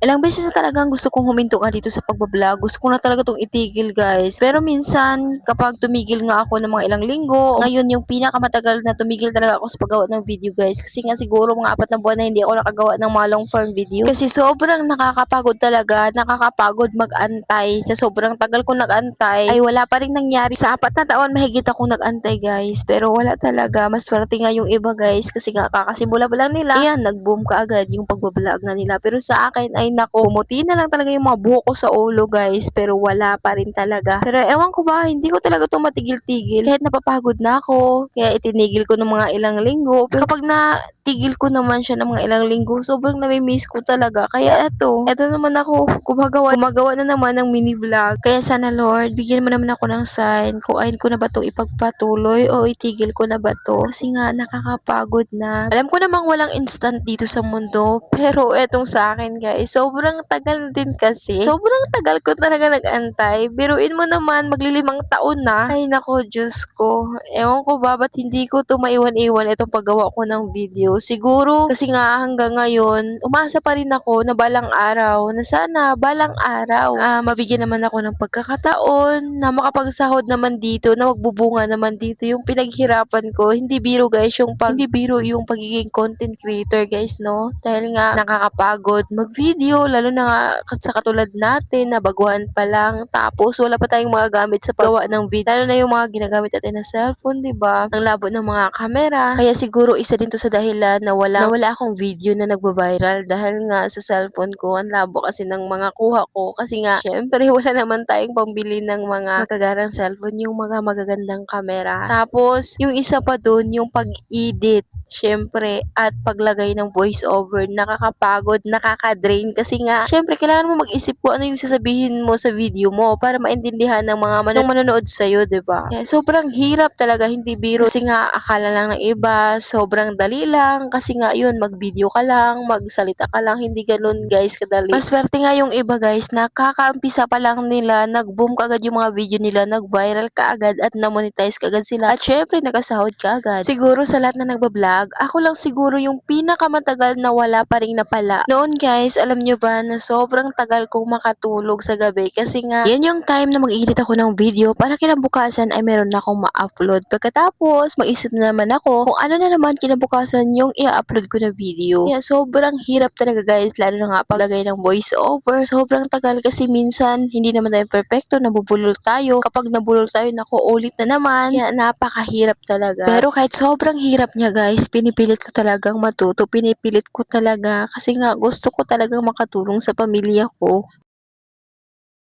Ilang beses na talagang gusto kong huminto nga dito sa pagba-vlog. Gusto ko na talaga 'tong itigil, guys. Pero minsan kapag tumigil nga ako ng mga ilang linggo, ngayon yung pinakamatagal na tumigil talaga ako sa paggawa ng video, guys. Kasi nga siguro mga 4 na buwan na hindi ako nakagawa ng mga long form video. Kasi sobrang nakakapagod talaga, nakakapagod mag-antay. Sa sobrang tagal ko nag-antay, ay wala pa ring nangyari. Sa 4 na taon mahigit akong nag-antay, guys. Pero wala talaga. Mas swerte nga yung iba, guys. Kasi nga kakasimula pa lang nila, ayan, nag-boom kaagad yung pagbablog na nila. Pero sa akin ay nako, pumuti na lang talaga yung mga buhok ko sa ulo, guys. Pero wala pa rin talaga. Pero ewan ko ba, hindi ko talaga to matigil-tigil. Kahit napapagod na ako, kaya itinigil ko ng mga ilang linggo. Pero kapag natigil ko naman siya ng mga ilang linggo, sobrang nami-miss ko talaga. Kaya eto naman ako, gumagawa na naman ng mini vlog. Kaya sana Lord, bigyan mo naman ako ng sign kung ayun ko na ba itong ipagpatuloy o itigil ko na ba to. Kasi nga nakakapagod na. Alam ko namang walang instant dito sa mundo, pero etong sa akin, guys, sobrang tagal din kasi. Sobrang tagal ko talaga nag-antay. Biruin mo naman, maglilimang taon na. Ay nako, Diyos ko. Ewan ko ba, ba't hindi ko to maiwan-iwan itong paggawa ko ng video. Siguro, kasi nga hanggang ngayon, umasa pa rin ako na balang araw, na sana balang araw, mabigyan naman ako ng pagkakataon na makapagsahod naman dito, na magbubunga naman dito yung pinaghirapan ko. Hindi biro yung pagiging content creator, guys, no? Dahil nga nakakapagod mag-video, lalo na nga sa katulad natin na baguhan pa lang, tapos wala pa tayong mga gamit sa paggawa ng video. Lalo na yung mga ginagamit natin na cellphone, 'di ba? Ang labo ng mga kamera. Kaya siguro isa din to sa dahilan na wala akong video na nagba-viral dahil nga sa cellphone ko, ang labo kasi ng mga kuha ko. Kasi nga, syempre wala naman tayong pambili ng mga makagarang cellphone, yung mga magagandang kamera. Tapos, yung isa pa dun, yung pag-edit. Syempre, at paglagay ng voice over, nakakapagod, nakaka-drain kasi nga, syempre, kailangan mo mag-isip kung ano yung sasabihin mo sa video mo para maintindihan ng mga manonood sa'yo, 'di ba? Kaya sobrang hirap talaga, hindi biro. Kasi nga, akala lang ng iba, sobrang dali lang. Kasi nga, yun, mag-video ka lang, magsalita ka lang, hindi ganun, guys, kadali. Maswerte nga yung iba, guys, nakakaumpisa pa lang nila, nag-boom kaagad yung mga video nila, nag-viral kaagad at na-monetize kaagad sila. At syempre, nakasahod kaagad. Siguro sa lahat na nagbablog, ako lang siguro yung pinakamatagal na wala pa ring napala. Noon, guys, alam nyo ba na sobrang tagal kong makatulog sa gabi kasi nga, yan yung time na mag-edit ako ng video para kinabukasan ay meron na akong ma-upload. Pagkatapos, mag-isip na naman ako kung ano na naman kinabukasan yung i-upload ko na video. Kaya sobrang hirap talaga, guys, lalo na nga paglagay ng voice over. Sobrang tagal kasi minsan hindi naman tayo perfecto, nabubulol tayo. Kapag nabulol tayo, naku, ulit na naman. Kaya napakahirap talaga. Pero kahit sobrang hirap niya, guys, pinipilit ko talagang matuto. Pinipilit ko talaga kasi nga gusto ko talagang makatulong sa pamilya ko.